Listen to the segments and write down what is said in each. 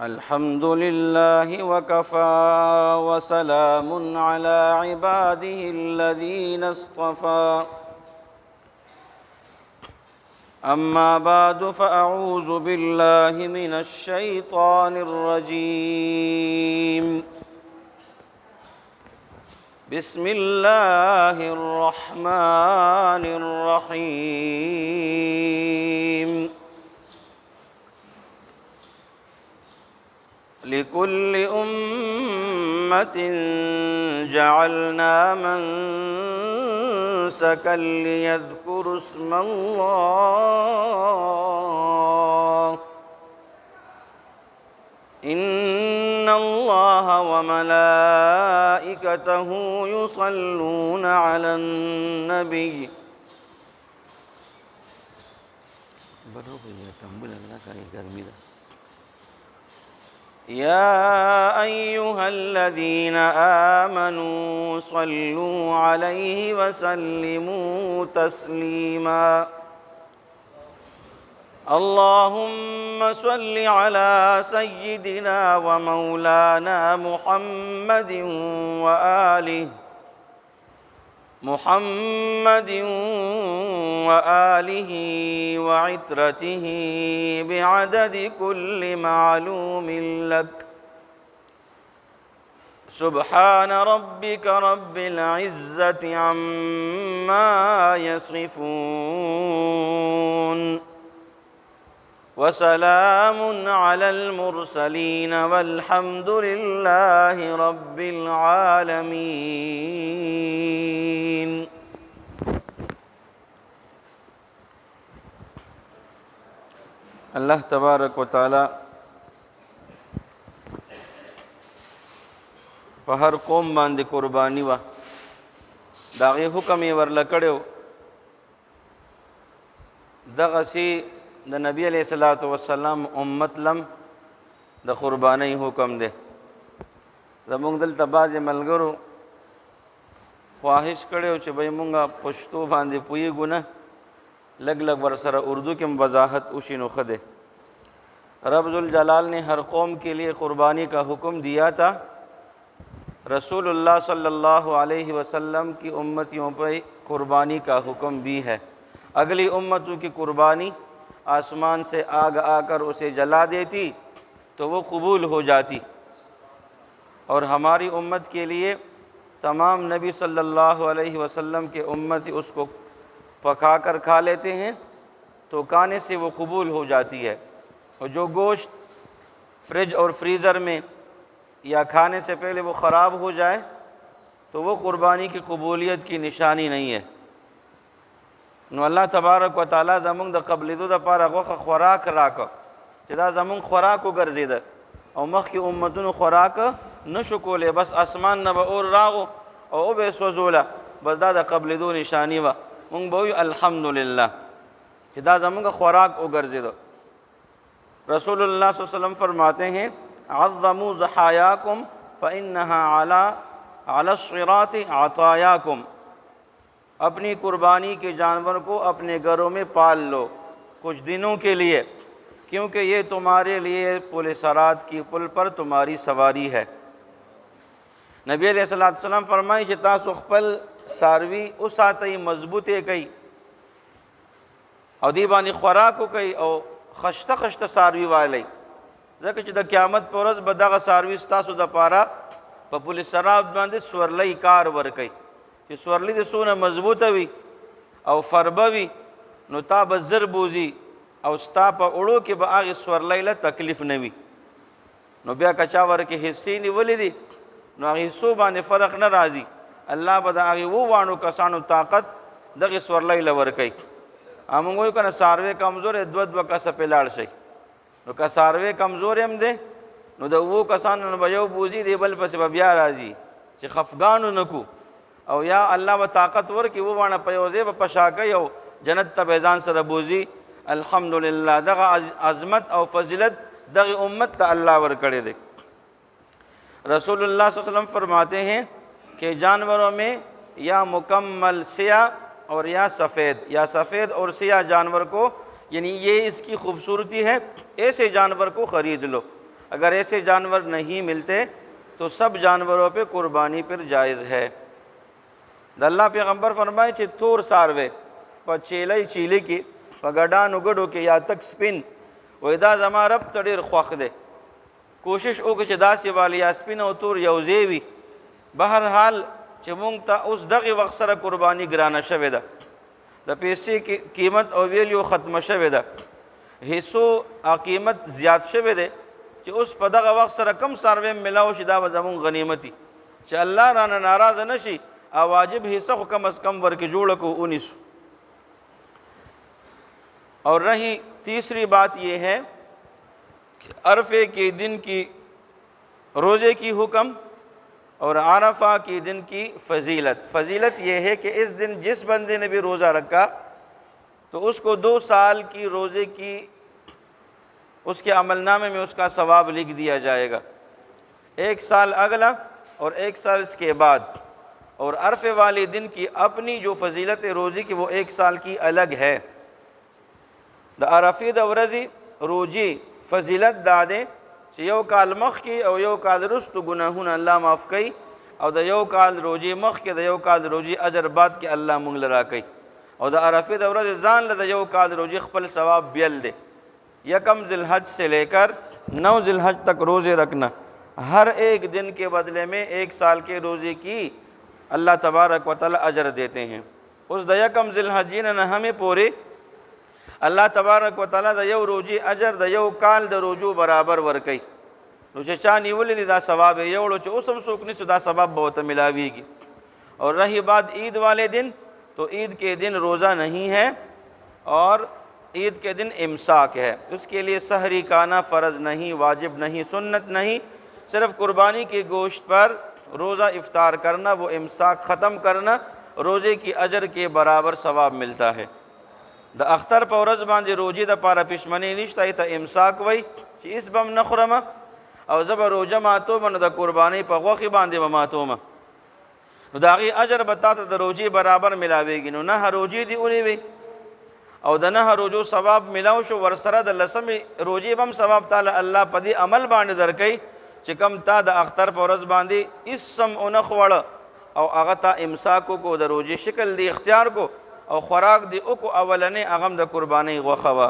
الحمد لله وكفى وسلام على عباده الذين اصطفى أما بعد فأعوذ بالله من الشيطان الرجيم بسم الله الرحمن الرحيم لكل أمة جعلنا منسكا ليذكروا اسم الله إن الله وملائكته يصلون على النبي يا أيها الذين آمنوا صلوا عليه وسلموا تسليما اللهم صل على سيدنا ومولانا محمد وآله وعترته بعدد كل معلوم لك سبحان ربك رب العزة عما يصفون وسلام على المرسلين والحمد لله رب العالمين اللہ تبارک و تعالی په هر قوم باندې قربانی وا داغه حکم یې ورلکړو دغه سي د نبی علیہ الصلوۃ والسلام امت لم د قربانی حکم ده زمونږ دلته بعضې ملګرو خواهش کړو چې به مونږه پښتو باندې پوهیږو نه لگ لگ ورسره اردو کی وضاحت اوشی نخد ہے رب ذوالجلال نے ہر قوم کے لیے قربانی کا حکم دیا تھا رسول اللہ صلی اللہ علیہ وسلم کی امتیوں پر قربانی کا حکم بھی ہے اگلی امتوں کی قربانی آسمان سے آگ آ کر اسے جلا دیتی تو وہ قبول ہو جاتی اور ہماری امت کے لیے تمام نبی صلی اللہ علیہ وسلم کے امتی اس کو پکا کر کھا لیتے ہیں تو کھانے سے وہ قبول ہو جاتی ہے اور جو گوشت فریج اور فریزر میں یا کھانے سے پہلے وہ خراب ہو جائے تو وہ قربانی کی قبولیت کی نشانی نہیں ہے نو اللہ تبارک و تعالی زمونږ د قبلېدو دپاره غوښه خوراک راکړه چې دا زمونږ خوراک وګرځېده او مخکې امتونو خوراک نشو کولی بس اسمان نه به اور راغو او به یې سوځوله بس دا د قبلېدو نشانی وه مونږ به وایو الحمدلله کہ دا زمونږ خوراک وګرځېده رسول اللہ صلی اللہ علیہ وسلم فرماتے ہیں عظموا ضحایاکم فإنها علی الصراط عطایاکم اپنی قربانی کے جانور کو اپنے گھروں میں پال لو کچھ دنوں کے لیے کیونکہ یہ تمہارے لیے پل صراط کی پل پر تمہاری سواری ہے نبی علیہ السلام فرمائی چې تاسو خپل ساروی اوساتئ مضبوطې کوي او دی باندې خوراک وکوي او خشته خشته ساروی والی ځکه چې د قیامت په ورځ به دغه ساروي ستاسو دپاره په پل صراط باندې سورلی کار ورکوي چې سورلی د څونه مضبوطه وي او فربه وي نو تا به زر بوځي او ستا په اوړو کې به هغې سورلی له تکلیف نه وي نو بیا که چا ورکې حصې نیولې دي نو هغې حصو باندې فرق نه راځي الله به د هغې وواڼو کسانو طاقت دغې سورلی له ورکوي موږ وایو که نه څاروی کمزور دوه دوه کسه پرې لاړ شئ نو که څاروی کمزور هم دی نو د اوو کسانو نه به یو بوځي دی بل پسې به بیا راځي چې خفګانو نه کو او یا الله به طاقت ورکړي وواڼه په یو ځای به پشا کوي او جنت ته به ځان سره بوځي الحمدلله دغه عظمت او فضیلت دغه امت ته الله ورکړی دی رسول اللہ صلی اللہ علیہ وسلم فرماتے ہیں کہ جانوروں میں یا مکمل سیاہ اور یا سفید اور سیاہ جانور کو یعنی یہ اس کی خوبصورتی ہے ایسے جانور کو خرید لو अगर ऐसे जानवर नहीं मिलते तो सब जानवरों पे कुर्बानी पर जायज़ है। अल्लाह पैगम्बर फरमाए चे तोर सारवे प चेलई चीली की प गडान उगड़ो के या तक स्पिन वैदा जमा रब तड़ीर ख्वाख दे कोशिश ओ के दासी वाली या स्पिन और तोर यौजेवी बहरहाल चे मूंग ता उस दगी वक्त सर कुर्बानी गिराना शवे दा द पैसे की कीमत और वैल्यू ख़त्म शवे दा हिस्सो आ कीमत ज़्यादा शवे दे चे उस पदग वक्त सर कम सारवे मिलाओ शिदा व जमून गनीमती चे अल्लाह राना नाराज़ नशी आ वाजिब हिस्सा को कम अज़ कम वर्क जोड़ को 19। और रही तीसरी बात यह है कि अरफे के दिन की रोज़े की हुक्म और आरफा के दिन की फ़जीलत यह है कि इस दिन जिस बंदे ने भी रोज़ा रखा तो उसको 2 साल की रोज़े की उसके अमलनामे में उसका सवाब लिख दिया जाएगा, 1 साल अगला और 1 साल इसके बाद। और अरफे वाले दिन की अपनी जो फ़जीलत रोज़ी की वो 1 साल की अलग है। द अरफी दवरजी रोजी फ़जीलत दादे यो काल मख की और यो काल रुस्त गुनाहुन अल्लाह माफ़ कई और द यो काल रोजी मख के द यो काल रोजी अजर बाद के अल्लाह मुंगल रा कई और द अरफी दवरज जान ल द यो काल रोजी खपल सवाब बियल दे। यकम ज़िलहज से लेकर 9 ज़िलहज तक रोज़े रखना, हर एक दिन के बदले में 1 साल के रोज़े की अल्लाह तबारक व तआला अजर देते हैं। उस दयकम ज़िलहजीन न हमें पूरे अल्लाह तबारक व तआला दयो रोजी अजर दयो काल द रोजू बराबर वर्कई नुचे चा नीवली दा सवाब है योड़ो चे उसम सुकनी सुदा सवाब बहुत मिलावीगी। और रही बात ईद वाले दिन तो ईद के दिन रोज़ा नहीं है और ईद के दिन इमसाक है, उसके लिए सहरी खाना फ़र्ज़ नहीं, वाजिब नहीं, सुन्नत नहीं, सिर्फ़ कुर्बानी के गोश्त पर रोज़ा इफ्तार करना, वो इमसाक ख़त्म करना रोज़े की अजर के बराबर सवाब मिलता है। द अख्तर पौरज बांधे रोजी द पारा पिशमनी निश्ता त इमसाक वही इस बम नखरमा और जब रोजा मातो मन द कुर्बानी पगोखी बांधे व मातो में दागी अजर बताता द रोजी बराबर मिलावेगी नो न रोजी दी उन्हें वे और द न रोजो सवाब मिलाओ शो वरसरा द लसम रोजी बम सवाब ताला अल्लाह पदी अमल बांध दर कई चिकम ता द अख्तर पौरज बांधी इस सम उनखवड़ और अगता इमसाको को द रोजी शिकल दी इख्तियार को और ख़ुराक दी उको अवलने अगम द कुर्बानी गखवा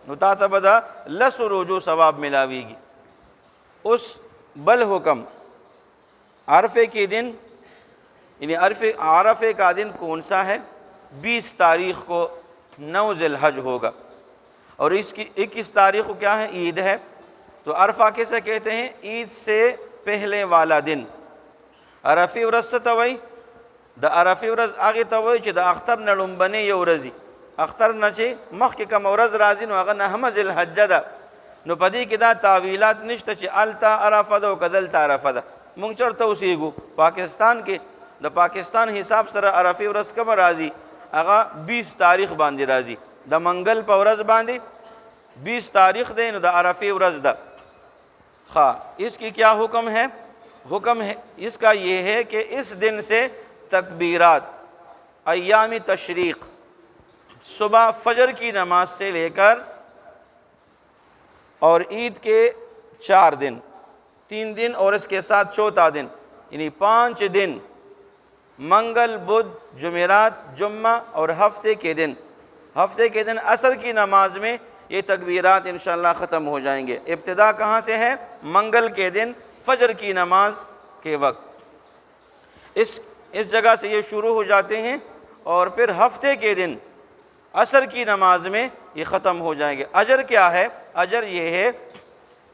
नुता तबदा लस रोजो सवाब मिलावीगी। उस बल हुक्म अरफे के दिन यानी अरफे का दिन कौन सा है? 20 तारीख़ को 9 ज़िलहज होगा और इसकी 21 तारीख़ को क्या है? ईद है। तो अरफा कैसे कहते हैं? ईद से पहले वाला दिन। अरफी व्रत से तवई द अरफी व्रत आगे तवई च द अख्तर नड़ुम बने यौरजी अख्तर नचे मख के कम औरज राजी नो अगर नहम ज़िलहज्जदा नो पदी किदा तावीलात निश्त च अलता अरफद व कदलता अरफद मुंगचर तो उसीगु पाकिस्तान के द पाकिस्तान हिसाब सर अरफी व्रत कब राजी अगा 20 तारीख़ बांधी राजी द मंगल पौरज बांधी 20 तारीख़ दे द अरफी व्रत द खा। इसकी क्या हुक्म है? हुक्म है इसका ये है कि इस दिन से तकबीरात अय्यामी तशरीक़ सुबह फजर की नमाज से लेकर और ईद के 4 दिन 3 दिन और इसके साथ चौथा दिन यानी 5 दिन मंगल बुध जुमेरात जुम्मा और हफ्ते के दिन असर की नमाज में ये तकबीरात इंशाअल्लाह ख़त्म हो जाएंगे। इब्तिदा कहाँ से है? मंगल के दिन फजर की नमाज के वक्त इस जगह से ये शुरू हो जाते हैं और फिर हफ्ते के दिन असर की नमाज में ये ख़त्म हो जाएंगे। अजर क्या है? अजर ये है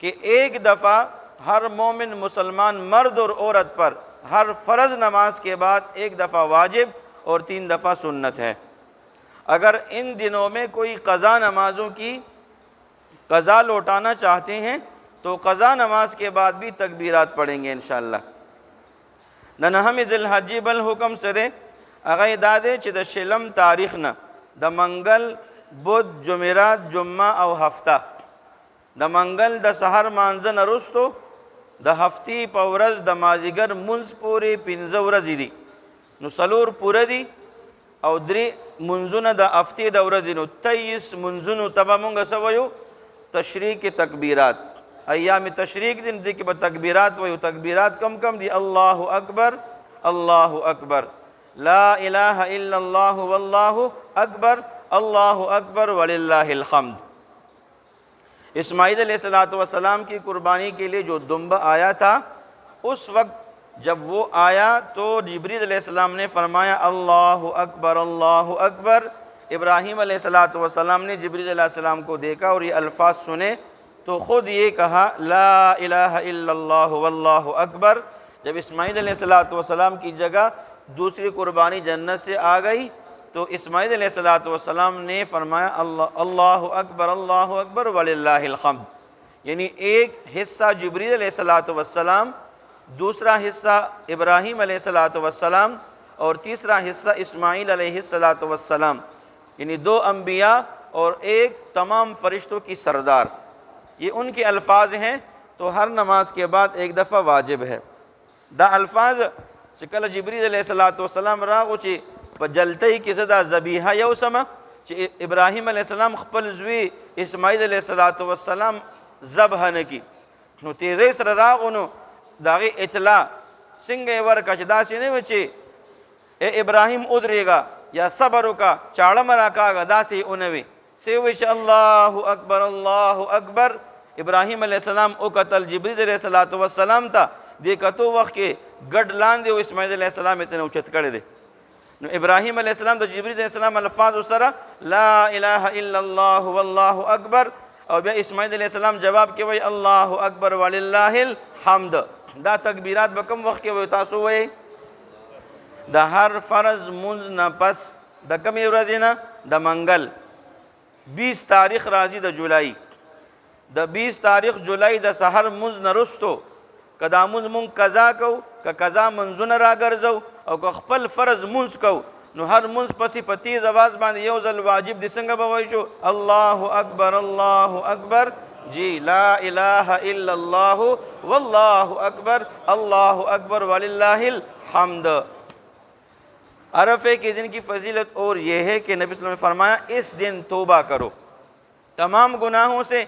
कि एक दफ़ा हर मोमिन मुसलमान मर्द और औरत पर हर फ़र्ज़ नमाज के बाद 1 दफ़ा वाजिब और 3 दफ़ा सुन्नत है। अगर इन दिनों में कोई क़ज़ा नमाज़ों की क़ज़ा लौटाना चाहते हैं तो क़ज़ा नमाज के बाद भी तकबीरात पढ़ेंगे इंशाअल्लाह। नहम ज़िलहज्जी बल हुक्म सरे अगई दादे चिद शिलम तारीख़ न द मंगल बुध जुमेरात जुम्मा और हफ्ता द मंगल द सहर मानजन अरुस्तो द हफ्ती पवरज द माजिगर मुंज पूरे पिंजवरजी दी नुसलूर पूरे दी और द्री मुंजुन द अफ्ती दौरजी नु 23 मुंजुन तबा मुंग सवयु तशरीक़ तकबीरात अय्याम तशरीक दिन दी कि तकबीरात वही तकबीरात कम कम दी अल्लाहु अकबर अल्लाहु अकबर ला इलाहा इल्लल्लाहु वल्लाहु अकबर अल्लाहु अकबर वलिल्लाहिल हम्द। इस्माईल अलैहिस्सलातु वस्सलाम की कुर्बानी के लिए जो दुम्बा आया था, उस वक्त जब वो आया तो जिब्रील अलैहिस्सलाम ने फरमाया अल्लाहु अकबर अल्लाहु अकबर। इब्राहीम अलैहिस्सलातु वस्सलाम ने जिब्रील अलैहिस्सलाम को देखा और ये अल्फाज सुने तो ख़ुद ये कहा ला इलाहा इल्लल्लाहु वल्लाहु अकबर। जब इस्माईल अलैहिस्सलातु वस्सलाम की जगह दूसरी कुर्बानी जन्नत से आ गई तो इस्माईल अलैहिस्सलातु वस्सलाम ने फरमाया अल्लाहु अकबर वलिल्लाहिल हम्द। यानी एक हिस्सा जिब्रील अलैहिस्सलातु वस्सलाम, दूसरा हिस्सा इब्राहीम अलैहिस्सलातु वस्सलाम और तीसरा हिस्सा इस्माईल अलैहिस्सलातु वस्सलाम, यानी दो अम्बिया और एक तमाम फरिश्तों की सरदार। ये उनके अल्फाज हैं तो हर नमाज के बाद एक दफ़ा वाजिब है। दा अल्फाज चिकल जिब्रील अलैहिस्सलातु वस्सलाम रागो ची जलते ही किसी दा ज़बीहा यौसमा इब्राहीम अलैहिस्सलाम खपल ज़वी इस्माईल अलैहिस्सलातु वस्सलाम ज़बह न की नो तेज़े सर रागो नो दागी इतला सिंगे वर कचदा से नहीं बचे ए इब्राहिम उधरेगा या सब्र का चाड़ा मरा का गदा से उनवे से विच अल्लाहु अकबर। इब्राहिम अलैहिस्सलाम ओ कतल जिब्रील अलैहिस्सलातु वस्सलाम था देखा तो वक्त के गड लान दे इस्माईल अलैहिस्सलाम इतने उचत कर दे नो इब्राहिम अलैहिस्सलाम तो जिब्रील अलैहिस्सलाम अल्फाज उसरा ला इलाहा इल्लल्लाहु वल्लाहु अकबर और बे इस्माईल अलैहिस्सलाम जवाब के वही अल्लाहु अकबर वलिल्लाहिल हम्द। दा तकबीरात बकम वक्त के वही तासु वही द हर फ़र्ज़ मुंज न पस द कमी रज़िना द मंगल 20 तारीख़ राजी द जुलाई द 20 तारीख़ जुलाई द सहर मुंज न रुस्तो कदा मुंज मुंग कज़ा कौ का कज़ा मंजुन रा गर्जौ और का खपल फ़र्ज़ मुंज कौ नो हर मुंज पसी पतीज़ आवाज़ बांध यो ज़ल वाजिब दिसंगा बवाइशो अल्लाहु अकबर जी ला इलाहा इल्लल्लाहु वल्लाहु अकबर अल्लाहु अकबर वलिल्लाहिल हम्द। अरफ़े के दिन की फ़जीलत और ये है कि नबी सल्लल्लाहु अलैहि वसल्लम ने फरमाया इस दिन तौबा करो तमाम गुनाहों से।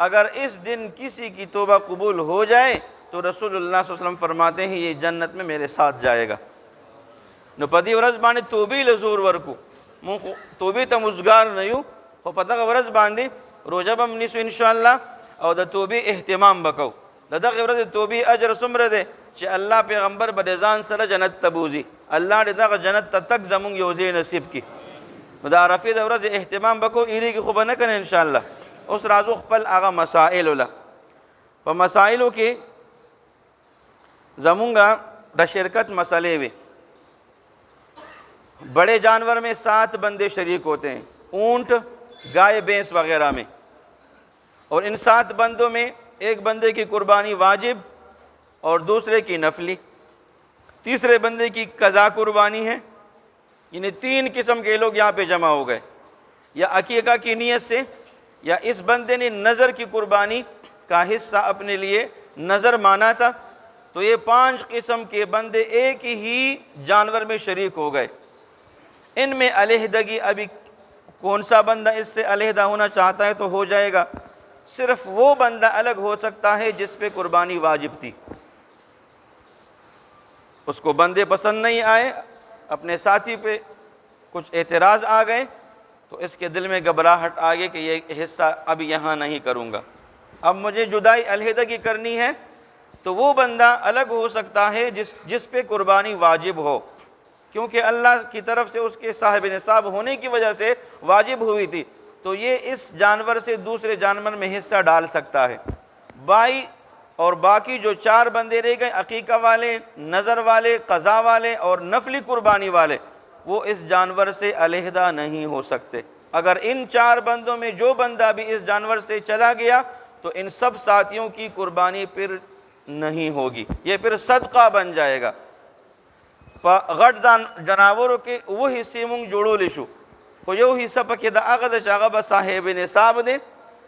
अगर इस दिन किसी की तौबा कबूल हो जाए तो रसूलुल्लाह सल्लल्लाहु अलैहि वसल्लम फरमाते हैं ये जन्नत में मेरे साथ जाएगा। न पति वरस बांधे तोबी लजूर वर्कू मुँह तोबी तमुजगार नहीं हो पता का वरस बांधे रोजा बम निसु इंशाअल्लाह और द तोबी एहतिमाम बको दादा वरस तोबी अजर सुमर दे चे अल्लाह पैगम्बर बदेजान सर जन्नत तबूजी अल्लाह रिदा का जन्नत तक जमुंग योजे नसीब की मुदा रफ़ी दवरस एहतिमाम बको इरी की खुब न करें इंशाअल्लाह। उस राजू खपल आगा मसाइल उला व मसाइलों के जमुंगा द शिरकत मसले वे बड़े जानवर में 7 बंदे शरीक होते हैं, ऊंट गाय भैंस वगैरह में, और इन 7 बंदों में एक बंदे की कुर्बानी वाजिब और दूसरे की नफली, तीसरे बंदे की कज़ा कुर्बानी है। इन्हें 3 किस्म के लोग यहाँ पे जमा हो गए, या अकीका की नीयत से, या इस बंदे ने नज़र की कुर्बानी का हिस्सा अपने लिए नज़र माना था, तो ये 5 किस्म के बंदे एक ही जानवर में शरीक हो गए। इनमें अलहदगी अभी कौन सा बंदा इससे अलहदा होना चाहता है तो हो जाएगा, सिर्फ वो बंदा अलग हो सकता है जिस पे कुर्बानी वाजिब थी। उसको बंदे पसंद नहीं आए, अपने साथी पे कुछ एतराज़ आ गए तो इसके दिल में घबराहट आ गई कि ये हिस्सा अब यहाँ नहीं करूँगा, अब मुझे जुदाई अलहदगी करनी है, तो वो बंदा अलग हो सकता है जिस पे कुर्बानी वाजिब हो, क्योंकि अल्लाह की तरफ से उसके साहिब निसाब होने की वजह से वाजिब हुई थी, तो ये इस जानवर से दूसरे जानवर में हिस्सा डाल सकता है। और बाकी जो 4 बंदे रह गए, अकीका वाले, नज़र वाले, क़ज़ा वाले और नफली कुर्बानी वाले, वो इस जानवर से अलहदा नहीं हो सकते। अगर इन 4 बंदों में जो बंदा भी इस जानवर से चला गया तो इन सब साथियों की कुर्बानी फिर नहीं होगी, ये फिर सदका बन जाएगा। गट जनावरों के वो हिस्से मुंग जोड़ो लिशु को यो हिस्सा पके दा आगद चागा बस साहेब निसाब दे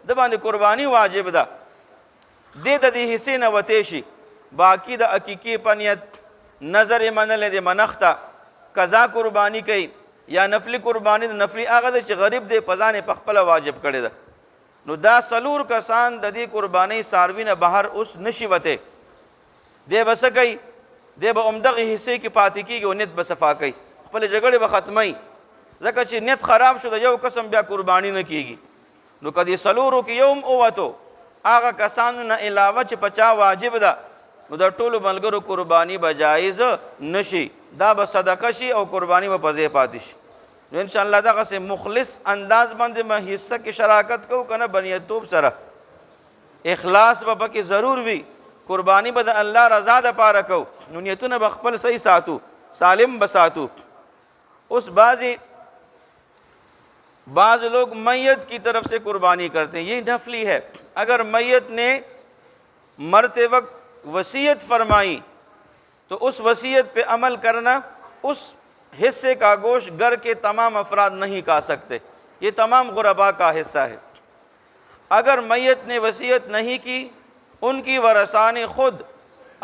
दबाने कुर्बानी वाजिब दा दे ददी हिस्से न वतेशी बाकी दा अकीकी पनियत नज़र मनल दे मनख्ता कज़ा कुर्बानी कई या नफली कुर्बानी नफली आगद च गरीब दे पजाने पखपला वाजिब करे दा نو دا سلور کسان د دې قربانۍ څاروي نه بهر اوس نشي وته. دی به څه کوي؟ دی به همدغې حصې کې پاتې کېږي او نیت به صفا کوي، خپلې جګړې به ختموي، ځکه چې نیت خراب شو د یو قسم بیا قرباني نه کېږي. نو که دې څلورو کې یو هم ووتو، هغه کسانو نه علاوه چې په چا واجب ده، نو د ټولو ملګرو قرباني به جایز نشي، دا به صدقه شي او قرباني به په ځای پاتې شي. نو انشاءالله دغسې مخلص انداز باندې به حصه کې شراکت کوو که نه، بنیتوب سره اخلاص به پکې ضرور وي، قرباني به د الله رضا دپاره کوو، نو نیتونه به خپل صحیح ساتو، سالم به ساتو. اس بعض لوگ میت کی طرف سے قربانی کرتے ہیں، یہ نفلی ہے. اگر میت نے مرتے وقت وصیت فرمائی تو اس وصیت پہ عمل کرنا، اس حصے کا گوشت گھر کے تمام افراد نہیں کھا سکتے، یہ تمام غربا کا حصہ ہے. اگر میت نے وصیت نہیں کی، ان کی ورثاء نے خود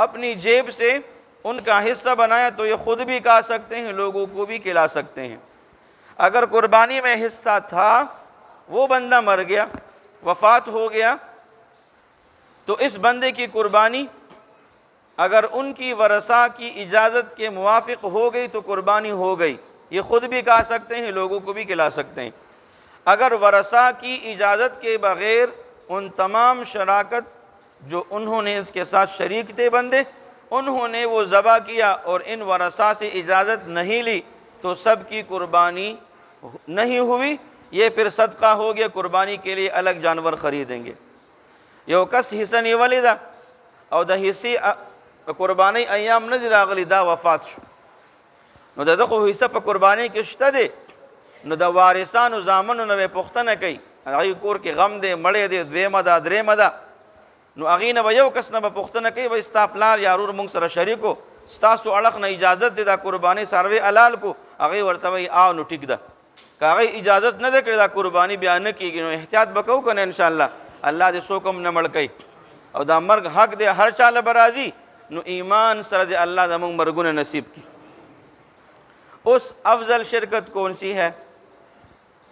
اپنی جیب سے ان کا حصہ بنایا تو یہ خود بھی کھا سکتے ہیں، لوگوں کو بھی کھلا سکتے ہیں. اگر قربانی میں حصہ تھا، وہ بندہ مر گیا، وفات ہو گیا، تو اس بندے کی قربانی اگر ان کی ورثاء کی اجازت کے موافق ہو گئی تو قربانی ہو گئی، یہ خود بھی کھا سکتے ہیں، لوگوں کو بھی کھلا سکتے ہیں. اگر ورثاء کی اجازت کے بغیر ان تمام شراکت جو انہوں نے اس کے ساتھ شریک تھے بندے، انہوں نے وہ ذبح کیا اور ان ورثاء سے اجازت نہیں لی، تو سب کی قربانی نہیں ہوئی، یہ پھر صدقہ ہو گیا، قربانی کے لیے الگ جانور خریدیں گے. یو کس حصہ نیولی دا او دا حصی قربانی ایام ندی راغلی، دا وفات شو، نو دا دخو حصہ پا قربانی کشتا دے، نو دا وارثانو زامنو نوے پختنه کئی، اغی کور کی غم دے، مڑے دے، دویمه دا دریمه دا، نو اغینا با یو کس نه با پختنه کئی، با استا پلار یارور مونگ سر شریکو، ستاسو اڑخ نه اجازت دے دا قربانی ساروی علال کو، اغی ورطوی آو نو ٹک دا. کہ اغی اجازت نہ دے کر دا قربانی بیان کی گی، نو احتیاط بکو کنے انشاءاللہ، اللہ دے سوکم نہ مڑکئی، او دا مرگ حق دے ہر چال برازی، نو ایمان سر دے اللہ دا مونگ مرگون نصیب کی. اس افضل شرکت کون سی ہے؟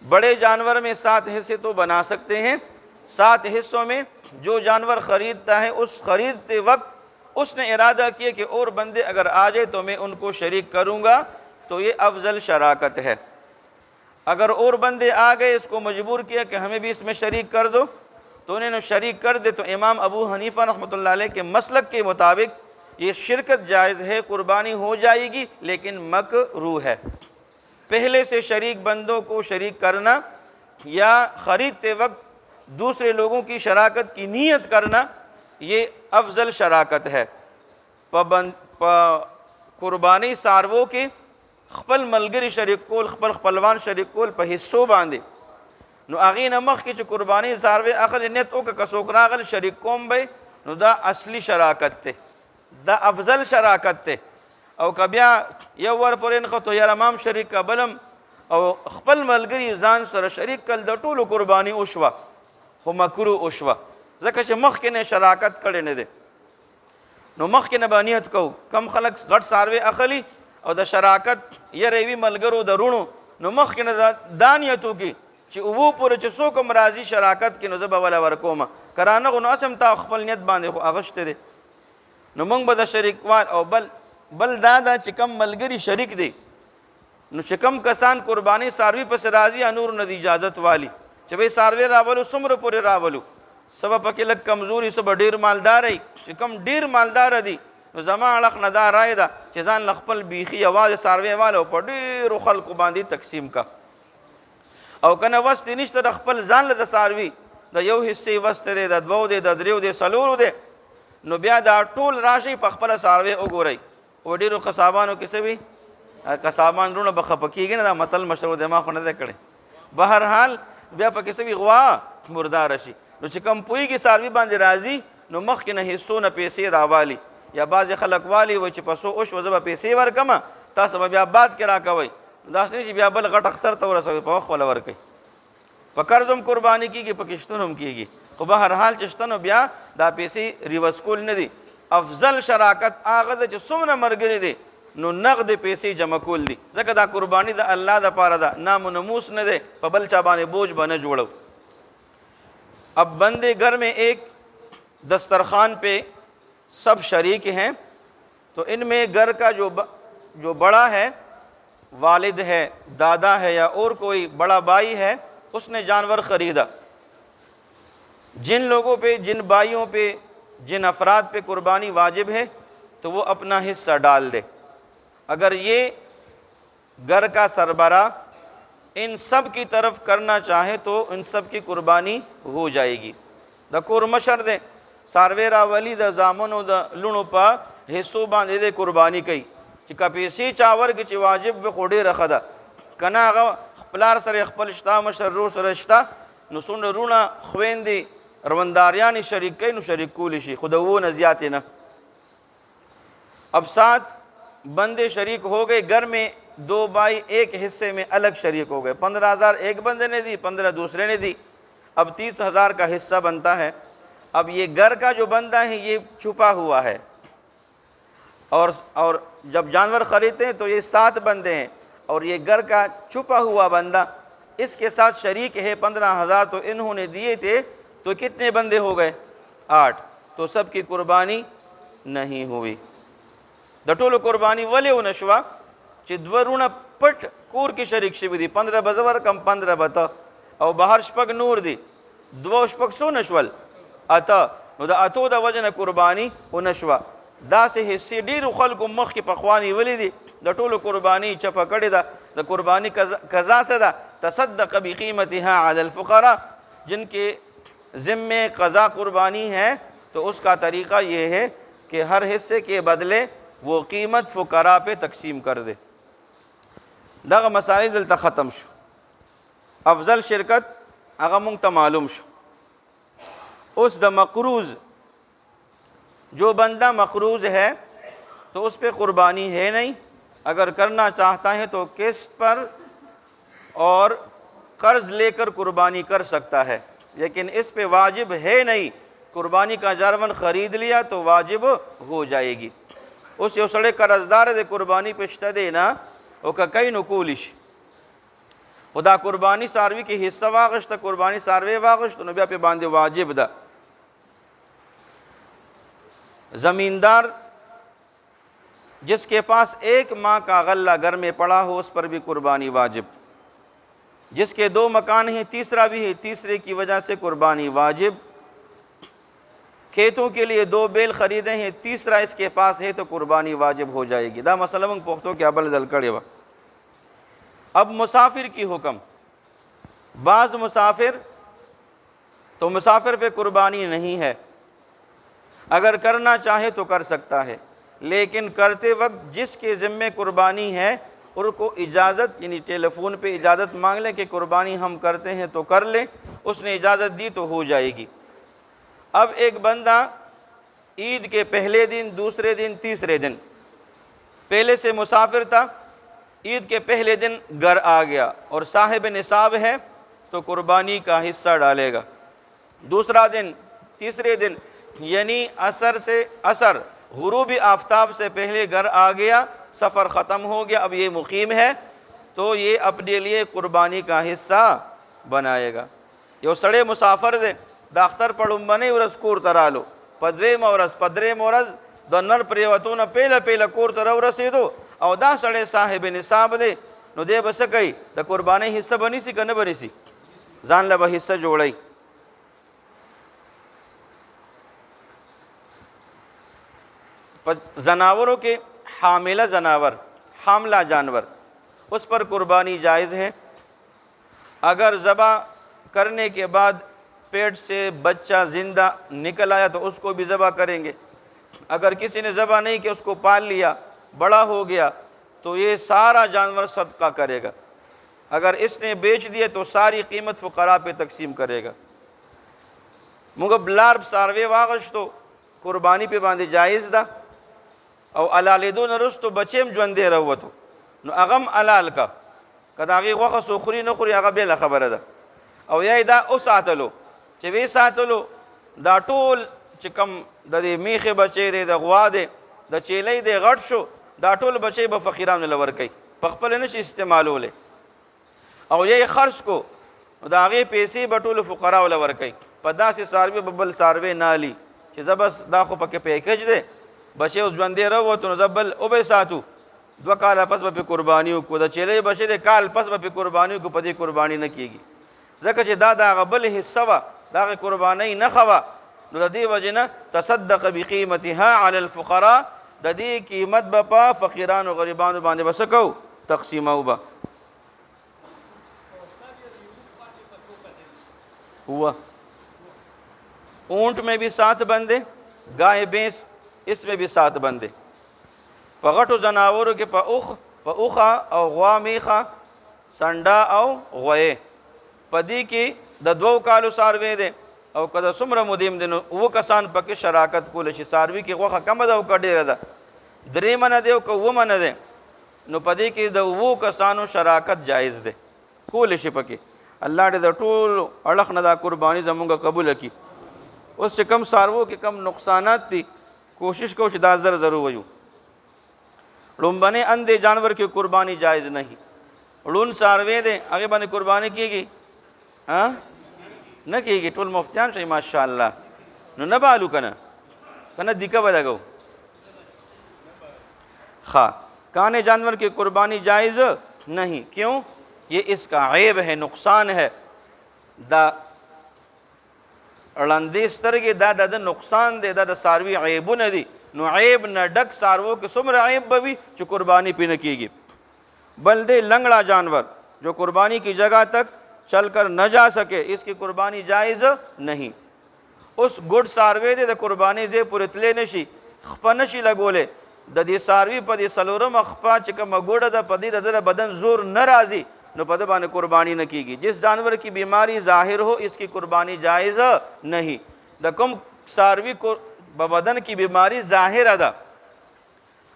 بڑے جانور میں 7 حصے تو بنا سکتے ہیں، 7 حصوں میں جو جانور خریدتا ہے، اس خریدتے وقت اس نے ارادہ کیا کہ اور بندے اگر آ جائے تو میں ان کو شریک کروں گا، تو یہ افضل شراکت ہے. اگر اور بندے آ گئے، اس کو مجبور کیا کہ ہمیں بھی اس میں شریک کر دو، تو انہیں نے شریک کر دے، تو امام ابو حنیفہ رحمۃ اللہ علیہ کے مسلک کے مطابق یہ شرکت جائز ہے، قربانی ہو جائے گی لیکن مکروہ ہے. پہلے سے شریک بندوں کو شریک کرنا یا خریدتے وقت دوسرے لوگوں کی شراکت کی نیت کرنا، یہ افضل شراکت ہے. قربانی سارو کے خپل ملګری شریک کول، خپل خپلوان شریک کول په حصو باندې، نو هغې نه مخکې چې قرباني څاروی اخلي نیت وکړه که څوک راغل شریک کوم به، نو دا اصلي شراکت دی، دا افضل شراکت دی. او که بیا یو ور پورې نښتو یاره ما هم شریک که بل هم، او خپل ملګري ځان سره شریک کړل، د ټولو قرباني وشوه خو مکروه وشوه، ځکه چې مخکې نه شراکت کړی نه دی. نو مخکې نه به نیت کوو. کم خلک غټ څاروی اخلي او د شراکت یری وي ملګرو د رونو، نو مخکې نه دا نیت وکړي چې اوو پورې چې څوک هم راځي شراکت کې، نو زه به وله ورکومه، که رانغو نو اسم تا خپل نیت باندې خو اغشتی دی. نو موږ به د شریکوال او بل دا ده چې کم ملګري شریک دی، نو چې کم کسان قرباني څاروي پسې راځي، نور نه د اجازت والی چې بھئی څاروی راولو څومره پورې راولو، څه به پکې لږ کمزوري، څه به ډېر مالداری. چې کم ډېر مالداره دي، نو زما اړخ نه دا رای ده چې ځان له خپل بیخي یوازې څاروی واله او په ډېرو خلکو باندې تقسیم کا، او که نه وس دې نشته د خپل ځان له د څاروي د یو حصې وس دی، د 2 دی، د 3 دی، 4 دی، نو بیا دا ټول راشئ په خپله څاروی وګورئ. و ډېرو قصابانو کې څه وي، قصابان وروڼه به خفه کېږي نه، دا متل مشهور دی، ما خو نه دی کړی. بهرحال بیا پکې څه وي، غوا مرداره شي. نو چې کم پوهېږي څاروي باندې راځي، نو مخکې نه حصو نه پیسې راوالي، یا بعضې خلک والي وایي چې په څو وشوه زه به پیسې ورکمه، تاسو به بیا بعد کې راکوئ. داسې نه چې بیا بل غټ اختر ته ورسوئ، په وخت خپله ورکوئ. په قرض هم قرباني کېږي، په کشتون هم کېږي، خو بهرحال چې شته نو بیا دا پیسې ریورس کول نه دي. افضل شراکت هغه ده چې څومره ملګري دی نو نقد پیسې جمع کول دي، ځکه دا قرباني د الله دپاره ده، نام و نموس نه دی، په بل چا باندې بوج به نه جوړو. अब बंदे घर में एक दस्तरखान पे सब शरीक हैं, तो इनमें घर का जो बड़ा है, वालिद है, दादा है या और कोई बड़ा भाई है, उसने जानवर ख़रीदा। जिन लोगों पे, जिन भाइयों पे, जिन अफराद पे कुर्बानी वाजिब है तो वो अपना हिस्सा डाल दे। अगर ये घर का सरबरा इन सब की तरफ करना चाहे तो इन सब की कुर्बानी हो जाएगी। द कुरमशर दे सारवेरा वली द जामनो द लुणु पा हिस्सों बांधे दे कुर्बानी कई कि कपीसी चावर की वाजिब व खोड़े रखा दा कना प्लार सर अखपलश्ता मशर्रू सरश्ता नुसुन रूना ख्वेंदी रवंदारियानी शरीक कई नु शरीक कूलिशी खुदवो नजियाते न। अब 7 बंदे शरीक हो गए, घर में 2 भाई एक हिस्से में अलग शरीक हो गए। 15,000 एक बंदे ने दी, 15 दूसरे ने दी, अब 30,000 का हिस्सा बनता है। अब ये घर का जो बंदा है ये छुपा हुआ है, और जब जानवर ख़रीदते हैं तो ये 7 बंदे हैं, और ये घर का छुपा हुआ बंदा इसके साथ शरीक है। 15,000 तो इन्होंने दिए थे, तो कितने बंदे हो गए? 8। तो सब की कुर्बानी नहीं हुई। दटोल कुर्बानी वले नशवा चिद्वरुण पट कूर की शरीक शिवी दी 15 बजवर कम 15 बता और बाहर शपक नूर दी 2 शपक सो नशवल अता अतो द वजन कुर्बानी नशवा दा से हिस्से डी रुखल को मख की पखवानी वली दी दटोल कुर्बानी चपा कड़े दा द कुर्बानी कज़ा सदा तसद्दक़ बिक़ीमतिहा अलल फ़ुक़रा, जिनके ज़िम्मे क़ज़ा कुर्बानी है तो उसका तरीक़ा ये है कि हर हिस्से के बदले वो कीमत फ़ुक़रा पे तकसीम कर दे। दग मसाइल दल ख़त्म शो। अफजल शिरकत अगर मुंग मालूम शो। उस द मकरूज़, जो बंदा मकरूज़ है तो उस पर कुर्बानी है नहीं। अगर करना चाहता है तो किस्त पर और कर्ज़ लेकर कुर्बानी कर सकता है, लेकिन इस पे वाजिब है नहीं। कुर्बानी का जानवर ख़रीद लिया तो वाजिब हो जाएगी। उस योसड़े कर्जदार दे कुर्बानी पेशता देना वो कई नुकूलिश खुदा कुर्बानी सारवी की हिस्सा वागश तक कुर्बानी सारवे वागश तो नबिया पे बांधे वाजिब दा। ज़मींदार जिसके पास 1 माह का गल्ला घर में पड़ा हो उस पर भी कुर्बानी वाजिब। जिसके 2 मकान हैं, तीसरा भी है, तीसरे की वजह से कुर्बानी वाजिब। खेतों के लिए 2 बैल ख़रीदे हैं, तीसरा इसके पास है तो कुर्बानी वाजिब हो जाएगी। दा मसलम पुख्तों के अबल जल कड़े वा। अब मुसाफिर की हुक्म, बाज़ मुसाफिर तो मुसाफिर पे कुर्बानी नहीं है, अगर करना चाहे तो कर सकता है, लेकिन करते वक्त जिसके ज़िम्मे कुर्बानी है उनको इजाज़त यानी टेलीफोन पे इजाज़त मांग लें कि कुर्बानी हम करते हैं तो कर लें, उसने इजाज़त दी तो हो जाएगी। अब एक बंदा ईद के पहले दिन, दूसरे दिन, तीसरे दिन पहले से मुसाफिर था, ईद के पहले दिन घर आ गया और साहिब निसाब है तो कुर्बानी का हिस्सा डालेगा। दूसरा दिन, तीसरे दिन यानी असर गुरूबी आफ्ताब से पहले घर आ गया, सफ़र ख़त्म हो गया, अब ये मुकीम है तो ये अपने लिए कुर्बानी का हिस्सा बनाएगा। यो सड़े मुसाफर दे दाख्तर पड़ुम्बने उरस कोर तरालो पदवे मोरस पदरे मोरस दन्नर प्रेवतो न पेला पेला कोर तरव रसीदो और दा सड़े साहिब निसाब दे नो दे बस कई द कुर्बानी हिस्सा बनी सी कन बनी सी जान लब हिस्सा जोड़ई। जनावरों के हामिला जनावर, हामला जानवर, उस पर कुर्बानी जायज़ है। अगर ज़बा करने के बाद पेट से बच्चा ज़िंदा निकल आया तो उसको भी ज़बा करेंगे। अगर किसी ने ज़बा नहीं किया, उसको पाल लिया, बड़ा हो गया तो ये सारा जानवर सदका करेगा। अगर इसने बेच दिए तो सारी कीमत फ़ुक़रा पे तकसीम करेगा। मुगबलार सारवे वागश तो कुर्बानी पे बांधे जायज़ दा और अलालिदो नरुस तो बचेम ज्वंदे रहो तो न अगम अलाल का कदागी वक़ सुखरी नखरी अगा बेला खबर दा और यह दा उस आतलो चे सातलो दा टोल चिकम दे मीखे बचे दे दगवा दे द चेलई दे गट शो दा टोल बचे ब फ़कीरान लवर कई पखपल नश इस्तेमाल ले और यह ख़र्च को दागे पैसे बटोल फ़ुक़रा लवर कई। پدا سي ساروي ببل ساروي نالي چې زبس دا خو پکې پیکج دی بچي اوس ژوندې راووتو نو زبل او به ساتو 2 کاله پس به قرباني وکړو د چیلې بچي د کال پس به قرباني وکړو په دې قرباني نه کیږي ځکه چې دا د هغه بل حصه وه د هغې قربانۍ نښه وه نو د دې وجې نه تصدق بقیمتها علی الفقراء د دې قیمت به په فقیرانو غریبانو باندې به څه کوو تقسیمو به हुआ ऊँट में भी 7 बंदे गाय भैंस इसमें भी 7 बंदे पगटो जनावरों के पउखा और गवा मीखा संडा और गए पदी की द 2 कालो सारवे दे और कदा सुमर मुदीम दिन वो कसान पके शराकत को लशी सारवी की गोखा कम द कड़े रदा 3 मन दे को वो मन दे नो पदी की द वो कसानो शराकत जायज़ दे को लशी पके अल्लाह दे टोल अड़ख नदा कुर्बानी जमूंगा कबूल की उससे कम सारवों के कम नुकसानात थी कोशिश को दाजर ज़रूर वजू रुम्बने अंधे जानवर की कुर्बानी जायज़ नहीं रून सारवे दे आगे बने कुर्बानी कीगी हाँ न कीगी टोल मुफ्तियान शही माशाअल्लाह न बालू कना दिक्कत लगो खा काने जानवर की कुर्बानी जायज़ नहीं क्यों ये इसका ऐब है नुकसान है दा अड़ंदी स्तरगे दा दा नुकसान दे दा सारवी ऐबु न दी नो ऐब न डक सारवों के सुमर ऐब बवी जो कुर्बानी पे न कीगी बल्दे लंगड़ा जानवर जो कुर्बानी की जगह तक चलकर न जा सके इसकी कुर्बानी जायज़ नहीं उस गुड़ सारवे दे कुर्बानी जे पुरतले नशी खपनशी लगोले ददी सारवी पदी सलोरम अखपा चिकम गुड़ द पदी द बदन जोर न राजी न पदबान कुर्बानी न कीगी जिस जानवर की बीमारी ज़ाहिर हो इसकी कुर्बानी जायज़ नहीं दकुम सारवी को बदन की बीमारी ज़ाहिर अदा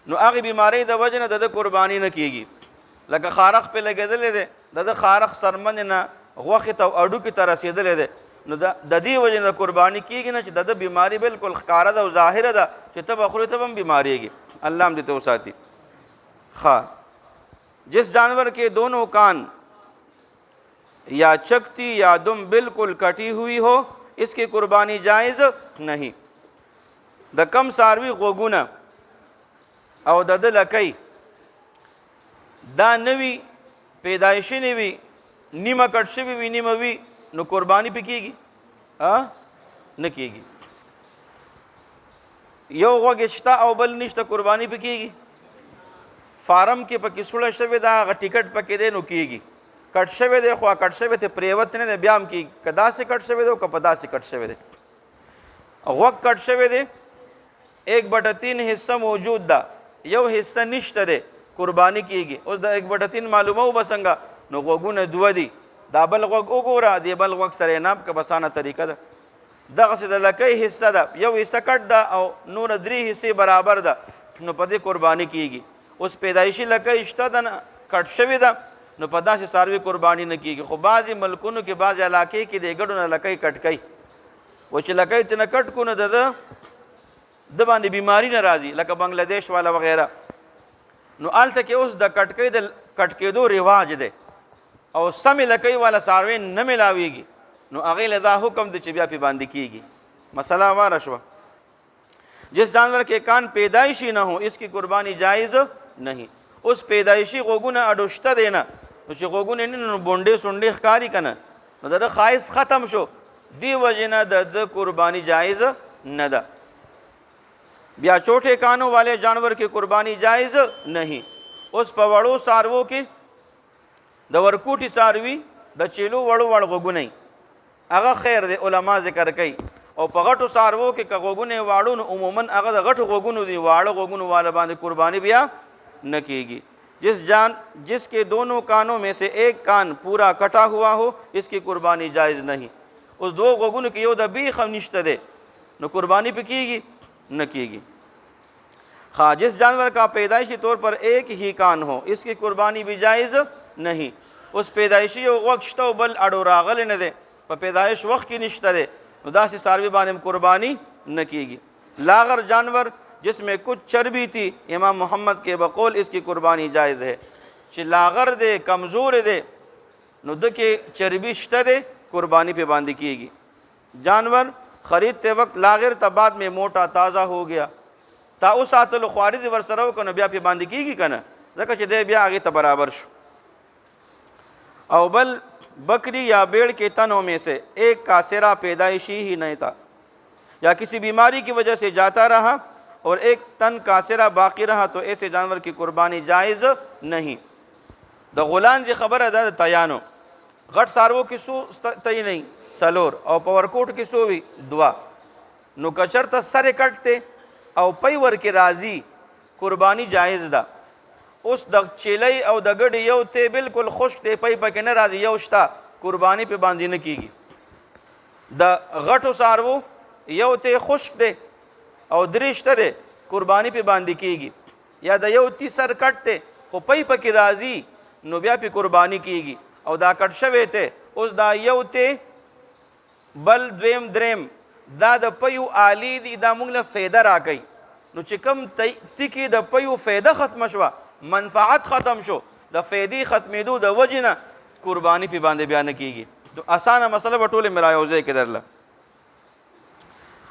न आगे बीमारी द वजन दद कुर्बानी न कीगी लगा खारख पे लगे दे दद खारख सरमन न वक़्त अडू की तरह से दे न ददी वजन कुर्बानी कीगी न दद बीमारी बिल्कुल कारद और ज़ाहिर अदा कि तब अखुर तब हम बीमारी है अल्लाह हम देते साथी खा जिस जानवर के दोनों कान या चकती या दुम बिल्कुल कटी हुई हो इसकी कुर्बानी जायज़ नहीं द कम सारवी गोगुना और दद लकई दा नवी पैदाइशी नवी नीम कटशी भी नीमवी न कुर्बानी पे कीगी न कीगी यो वगिश्ता और बल निश्ता कुर्बानी पे कीगी फार्म के पकी सुड़ा शवे दा टिकट पके दे नु कीगी कट शवे दे ख्वा कट शवे थे प्रेवत ने दे ब्याम की कदा से कट शवे दे कपदा से कट शवे दे वक्त कट शवे दे 1/3 हिस्सा मौजूद दा यो हिस्सा निश्त दे कुर्बानी कीगी उस दा 1/3 मालूम हो बसंगा नो गोगुन दुवदी दा बल वग ओगोरा दे बल वग सरे नाब का बसाना तरीका दा दग से लकई हिस्सा दा यो हिस्सा कट दा और नूर 3 हिस्से बराबर दा नो पदे कुर्बानी कीगी उस पैदाइशी लकई इश्ता दा कट शवी दा नो पदा से सारवी कुर्बानी न कीगी खो बाज़ी मलकुन के बाज़ इलाके की दे गड़ो न लकई कटकई वो च लकई तना कट को न दबानी बीमारी न राजी लका बांग्लादेश वाला वगैरह नो आल तक उस द कटकई द कटके दो रिवाज दे और समी लकई वाला सारवे न मिलावेगी नो अगे लदा हुक्म दे चिबिया पे बांधी कीगी मसला वा रशवा जिस जानवर के कान पैदाइशी न हो इसकी कुर्बानी जायज़ नहीं उस पैदाइशी गोगुना अडुश्ता देना उस गोगुन बोंडे सुंडे कारी कना दद ख़ाइस ख़त्म शो दी वजना दद कुर्बानी जायज़ न दा या छोटे कानों वाले जानवर की कुर्बानी जायज़ नहीं उस पवड़ो सारवों की दवरकूटी सारवी द चेलो वड़ो वड़ गोगुनई अगा खैर दे उलमा ज़िक्र कई और पगटो सारवों के गोगुने वाड़ो उमूमन अगर गठ गोगुन दी वाड़ो गोगुन वाला बांध कुर्बानी बिया न कीगी जिसके दोनों कानों में से एक कान पूरा कटा हुआ हो इसकी कुर्बानी जायज़ नहीं उस 2 गोगुन की यो दबी खनिश्त दे न कुर्बानी पे कीगी न कीगी हाँ जिस जानवर का पैदाइशी तौर पर एक ही कान हो इसकी कुर्बानी भी जायज़ नहीं उस पैदाइशी वक्त बल अड़ो रागल न दे पर पैदाइश वक्त की निश्ता दे उदासी सारवी बाने कुर्बानी न कीगी लागर जानवर जिसमें कुछ चर्बी थी इमाम मोहम्मद के बकौल इसकी कुर्बानी जायज़ है कि लागर दे कमज़ोर दे नुद के चर्बी शत दे कुर्बानी पे बांधी कीगी जानवर ख़रीदते वक्त लागिर त बाद में मोटा ताज़ा हो गया ता उस सातल ख्वारिज वर्सरो को न बिया पे बांधी कीगी कना ज़का चे दे बिया आगे त बराबर शो। अवबल बकरी या भेड़ के तनों में से एक का सिरा पैदाइशी ही नहीं था या किसी बीमारी की वजह से जाता रहा और एक तन का सिरा बाकी रहा तो ऐसे जानवर की कुर्बानी जायज़ नहीं। द गुलान जी खबर अदा तयानो घट सारवो किसो तय नहीं सलोर और पवरकोट किसो भी दुआ नो कचर त सरे कटते और पैवर के राजी कुर्बानी जायज़ दा उस द चेलई और दगड़ यौ ते बिल्कुल खुश ते पई पके न राजी यौश्ता कुर्बानी पे बांधी न कीगी। द घटो सारवो यौ ते खुश दे और दृष्ट दे कुर्बानी पे बांधी कीगी या द यौ ती सर कटते खो पई पके राजी नो बिया पे कुर्बानी कीगी और दा कट शवे ते उस दा यौ ते बल द्वेम द्रेम दा द पयु आली दी दा मुंगला फ़ायदा राकई नो चिकम तिकी द पयु फ़ायदा ख़त्म शवा मनफ़ात ख़त्म शो द फ़ायदी ख़त्मेदू द वजना कुर्बानी पे बांधे बयान कीगी। तो आसान मसला बटोले मेरा योजे के दरला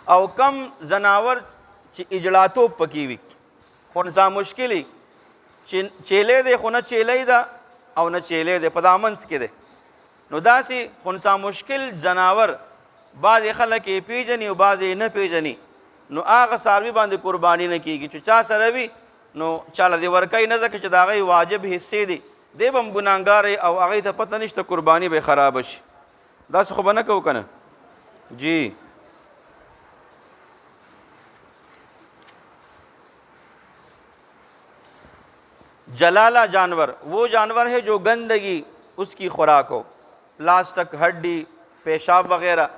और कम जनावर इजलातो पकीवी खुनसा मुश्किली चेले दे खुना चेले दा और न चेले दे पदामंस के दे नुदासी खुनसा मुश्किल जनावर बाज़ खलक के पीजनी और बाज़ न पीजनी नो आग सारवी बांधे कुर्बानी न कीगी चुचा सरवी नो चाला दे वर्कई न जक चदागई वाजिब हिस्से दे बम गुनाहगार और आगे तो पता नहीं तो कुर्बानी बे खराब श दस खुब न कहो कन जी। जलाला जानवर वो जानवर है जो गंदगी उसकी खुराक हो प्लास्टिक हड्डी पेशाब वगैरह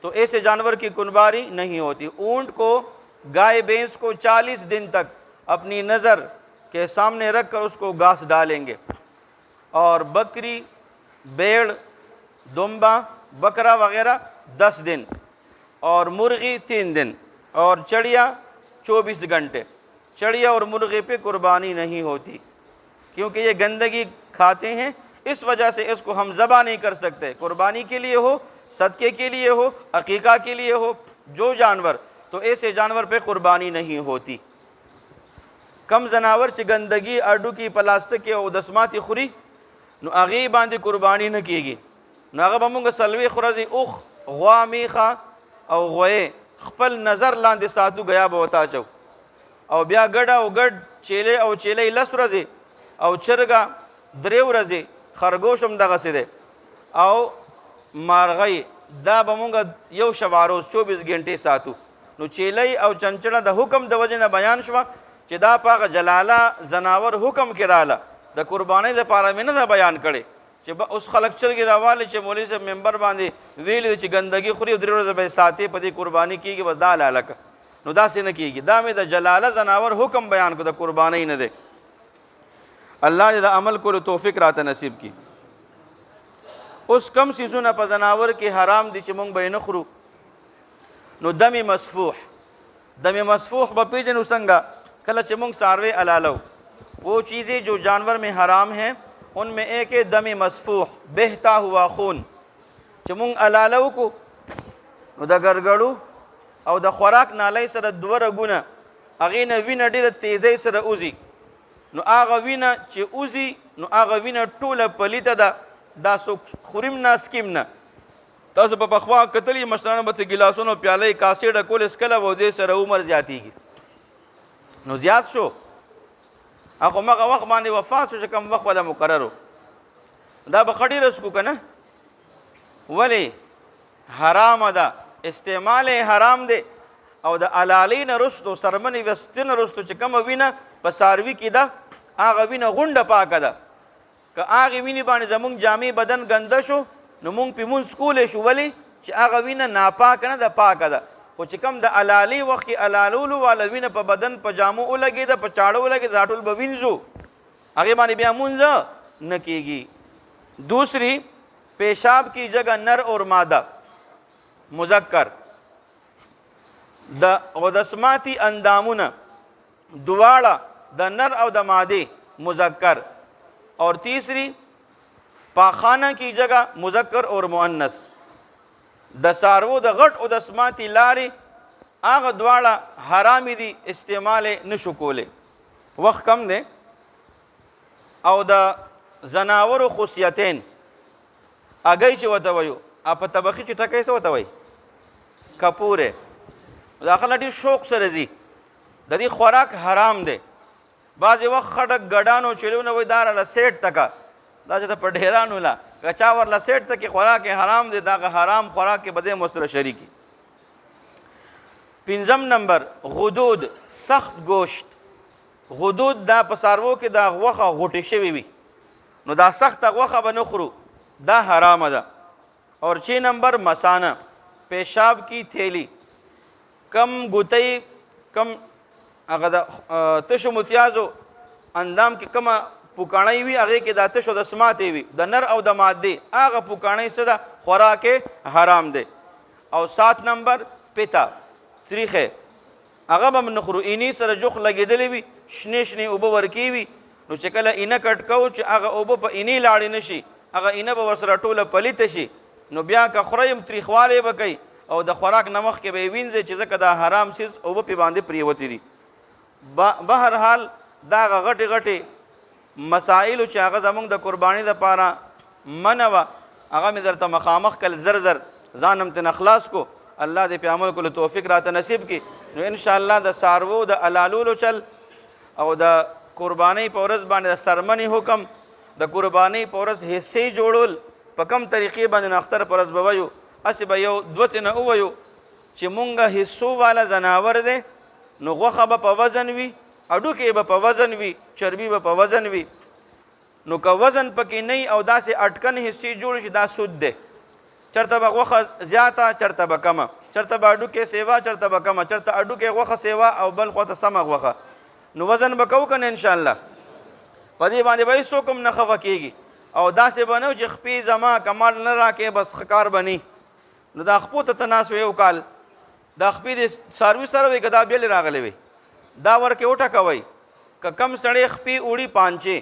तो ऐसे जानवर की कुर्बानी नहीं होती। ऊंट को गाय भैंस को 40 दिन तक अपनी नज़र के सामने रख कर उसको घास डालेंगे और बकरी भेड़ दुम्बा बकरा वगैरह 10 दिन और मुर्गी 3 दिन और चिड़िया 24 घंटे। चिड़िया और मुर्गे पे कुर्बानी नहीं होती क्योंकि ये गंदगी खाते हैं इस वजह से इसको हम ज़बा नहीं कर सकते। कुर्बानी के लिए हो सदक़े के लिए हो अक़ीक़ा के लिए हो जो जानवर तो ऐसे जानवर पे कुर्बानी नहीं होती। कम जनावर च गंदगी अड्डू की प्लास्टिक के और दसमाती खुरी नो आगे बांधी कुर्बानी न कीगी न आगे बमूंगा सलवी खुरजी उख गवा मीखा और गोए खपल नज़र लांदे सातू गया बोता चौ और ब्या गड़ा और गड चेले और चेले लस रजे और चरगा द्रेव रजे खरगोशम दगा से दे और मारगई दा बमूंगा यो शवारोज 24 घंटे सातू नो चेलई और चंचड़ा द हुक्म द वजन बयान शवा चिदा पाक जलाला जनावर हुक्म किराला द कुर्बानी द पारा में न बयान करे चे उस खलकचर के रवाले चे मोली से मेंबर बांधे वील चे गंदगी खुरी उधर भाई साथे पति कुर्बानी की बस दाल अलग नुदा से न की दा में द जलाला जनावर हुक्म बयान को द कुर्बानी न दे। अल्लाह ने द अमल को तौफीक रात नसीब की। उस कम सीजू न पजनावर के हराम दी चमुंग बैन खरू नो दमी मसफूह बपीजन उसंगा कल चमुंग सारवे अलालो वो चीज़ें जो जानवर में हराम हैं उनमें एक है दमी मसफूह बहता हुआ खून चमुंग अलालो को नो द गरगड़ू और द खुराक नालई सर द्वर गुना अगे न विन डेर तेज़ी सर उजी नो आगा विना चे उजी नो आगा विना टोल पलिता दा सो खुरिम ना स्कीम ना तस पखवा कतली मसलान बत गिलासों प्याले कासे डकोल इसकला वो दे सर उमर जाती की नो ज़्यादा शो आखो मगा वक्त माने वफात शो कम वक्त वाला मुकर्रर हो दा बखड़ी रसकू कना वले हराम अदा इस्तेमाल हराम दे और द अलाली न रुस्तो सरमनी वस्तिन रुस्तो चकम विना पसारवी की दा आग विना गुंड पाकदा का आगे विनी बाने जमुंग जामी बदन गंदशो नमुंग पिमुन स्कूल शो वली आग विना नापाक न द पाकदा वो चिकम द अलाली वक़्त अलालूलू वाला विना प बदन पजामो उलगे द पचाड़ो उलगे जाटुल बविंजो आगे माने बिया मुंजा न कीगी। दूसरी पेशाब की जगह नर और मादा मुज़क्कर द वदस्माती अंदामुना दुवाड़ा द नर और द मादे मुज़क्कर और तीसरी पाखाना की जगह मुज़क्कर और मुअन्नस د څاروو د غټ او د سماتې لارې هغه دواړه حرامې دي، استعمال یې نشو کولی، وخت کم دی. او د زناورو خصیتین اګی چې ورته وایو، په طبخي چې ټکی څه ورته وایي؟ کپور دی. دا خلک ډېر شوق سره ځي، د دې خوراک حرام دی. بعضې وخت خټک ګډانو چلونه وایي دا راله سیټ تکه، دا چې ته په ډېرانو له که چا ورله سیټ تکې خوراک یې حرام دی، دغه حرام خوراک کې به دی مستره شریکي. 5 نمبر غدود، سخت گوشت. غدود دا په څاروو کې دا غوښه غوټې شوې وي، نو دا سخته غوښه به نه خورو، دا حرامه ده. اور 6 نمبر مثانه، پیشاب کی تھیلی. کم ګوتۍ، کم هغه د تشو متیازو اندام کې کومه پوکاڼۍ وي، هغې کې دا تشو د سماتې وي، د نر او د مادې هغه پوکاڼۍ څه ده؟ خوراک حرام دی. او 7 نمبر پیتا، تریخې، هغه به نه خورو. اینې سره جوخ لګېدلې وي، شنې شنې اوبه ورکې وي، نو چې کله اینه کټ کوو چې هغه اوبه په اینې لاړې نه شي، هغه اینه به ورسره ټوله پلیته شي، نو بیا که خورئ هم تریخوالی به کوي او د خوراک نه مخکې به یې وینځئ چې ځکه دا حرام څیز اوبه پې باندې پرېوتې دي. بهرحال دا هغه غټې غټې مسایلو چې هغه زموږ د قربانۍ دپاره منع وه، هغه مې درته مخامخ کل زر زر ځان هم ترنه خلاص کو. الله دې پې عمل کولو توفیق راته نصیب کړي. نو انشاءالله د څاروو د حلالولو چل او د قربانۍ په ورځ باندې د څرمنې حکم، د قربانۍ په ورځ حصې جوړول په کم طریقې باندې نو اختر په ورځ به ویو، هسې به یو دوه تنه وویو چې مونږه حصو والا ځناور دی، نو غوښه به په وزن وي، هډوکې به په وزن وي، چربي به په وزن وي. نو که وزن پکې نه او داسې اټکن حصې جوړ شي، دا سود دی. چرته به غوښه زیاته، چرته به کمه، چرته به هډوکې سیوا، چرته به کمه، چرته هډوکې غوښه سیوا او بل خواته سمه غوښه. نو وزن به کوو که نه انشاءالله، په دې باندې به هېڅوک هم نه خفه کېږي. او داسې به نه چې خپې زما کمال نه راکې بس ښه کار به نه. نو دا خپو ته ته ناست یو کال، دا خپې د څاروي سره وي که دا بېلې راغلی وي، دا ورکې وټکوئ. که کم سړی خپې وړي پانچې،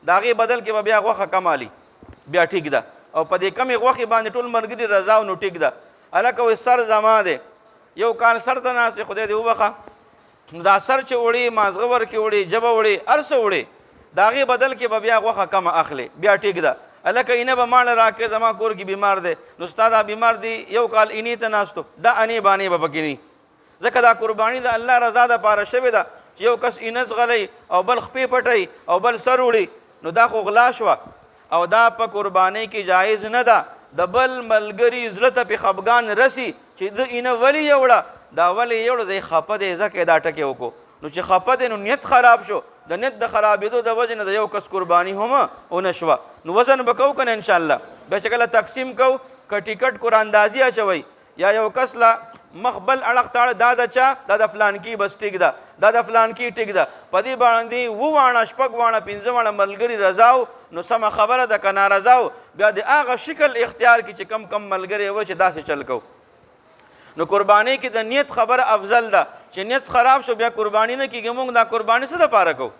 د هغې بدل کې به بیا غوښه کم الي، بیا ټیک ده. او په دې کمې غوښې باندې ټول ملګري رضا نو ټیک ده. هلکه وایي سر زما دی، یو کال سر ته ناست دی، خدای دې وبخه، دا سر چې وړي، مازغه ورکې وړي، ژبه وړي، هر څه وړي، د هغې بدل کې به بیا غوښه کمه اخلي، بیا ټیک ده. هلکه اینه به ماړه راکړې، زما کور کې بیمار دی، نو ستا دا بیمار دی، یو کال اینې ته ناستو، دا انې بانې به پکې نه. ځکه دا قرباني د الله رضا دپاره شوې ده چې یو کس اینه زغلی او بل خپې پټوي او بل سر وړي، نو دا خو غلا شوه. او دا په قربانۍ کې جایز نه ده. د بل ملګري زړه ته پې خفګان رسي چې زه اینه ولې یوړه، دا ولې یوړه، دی خفه دی، ځکه دا ټکې وکړو. نو چې خفه دی نو نیت خراب شو، د نیت د خرابېدو د وجې نه د یو کس قرباني هم ونه شوه. نو وزن به کوو که نه انشاءالله. بیا چې کله تقسیم کوو، که ټیکټ قراندازي اچوئ یا یو کس له مخ بل اړخ تاړه، دا د چا؟ دا د فلانکي بس ټیک ده، دا د فلانکي ټیک ده. په دې باندې 2 واڼه 6 واڼه 5 واڼه ملګري رضا و، نو سمه خبره ده که نارضا و، بیا د هغه شکل اختیار کړي چې کم کم ملګری و چې داسې چل کوو. نو قربانۍ کې د نیت خبره افضل ده. چې نیت خراب شو بیا قرباني نه کېږي. موږ دا قرباني څه دپاره کوو؟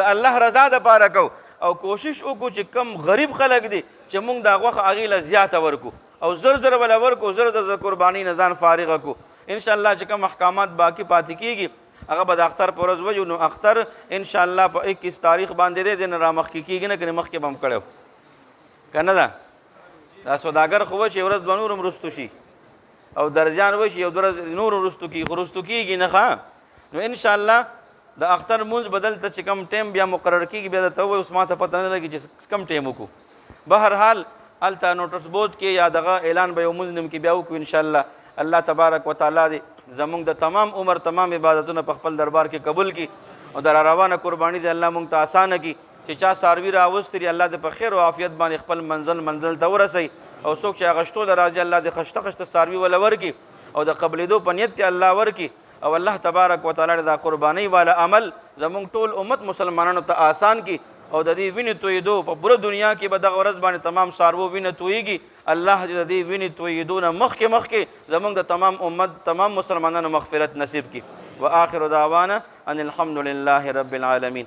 د الله رضا دپاره کوو. او کوشش وکړو چې کم غریب خلک دي چې موږ دا غوښه هغې له زیاته ورکو او زر زر به له ورکو، زر د قربانۍ نه ځان فارغه کړو. انشاءالله چې کوم احکامات باقي پاتې کېږي هغه به د اختر په ورځ ویو. نو اختر انشاءالله په 21 تاریخ باندې دی، دی نه را مخکې کېږي نه، کنې مخکې به هم کړی که نه ده. دا سوداګر خو وه چې یو ورځ 2 نور هم رستو شي او درزیان وایي چې یو 2 ورځ نور رستو کېږي، خو رستو کېږي نه ښه. نو انشاءالله د اختر مونځ به دلته چې کم ټیم بیا مقرر کېږي، بیا درته ووایو، اوس ما ته پته نه لګي چې کم ټیم وکړو. بهرحال هلته نوټس بورډ کې یا دغه اعلان به یو مونځ نیم کې بیا وکړو انشاءالله. الله تبارک وتعالی دې زمونږ د تمام عمر تمام عبادتونه په خپل دربار کې قبول کړي او د راروانه قرباني دې الله مونږ ته اسانه کړي. چې چا څاروي راوستي دي الله دې په خیر او عافیت باندې خپل منزل ته ورسوي، او څوک چې اغشتو د راځي الله دې خشته خشته څاروي وله ورکړي او د قبلېدو په نیت الله ورکړي. او الله تبارک وتعالی دا قربانۍ والا عمل زمونږ ټول امت مسلمانانو ته آسان کړي او د دې وینې تویېدو په پوره دنیا کې به دغه ورځ باندې تمام څاروو وینه تویېږي. الله دې د دې وینې تویېدو نه مخکې زمونږ د تمام امت تمام مسلمانانو مغفرت نصیب کړي. وآخر دعوانا ان الحمد لله رب العالمین.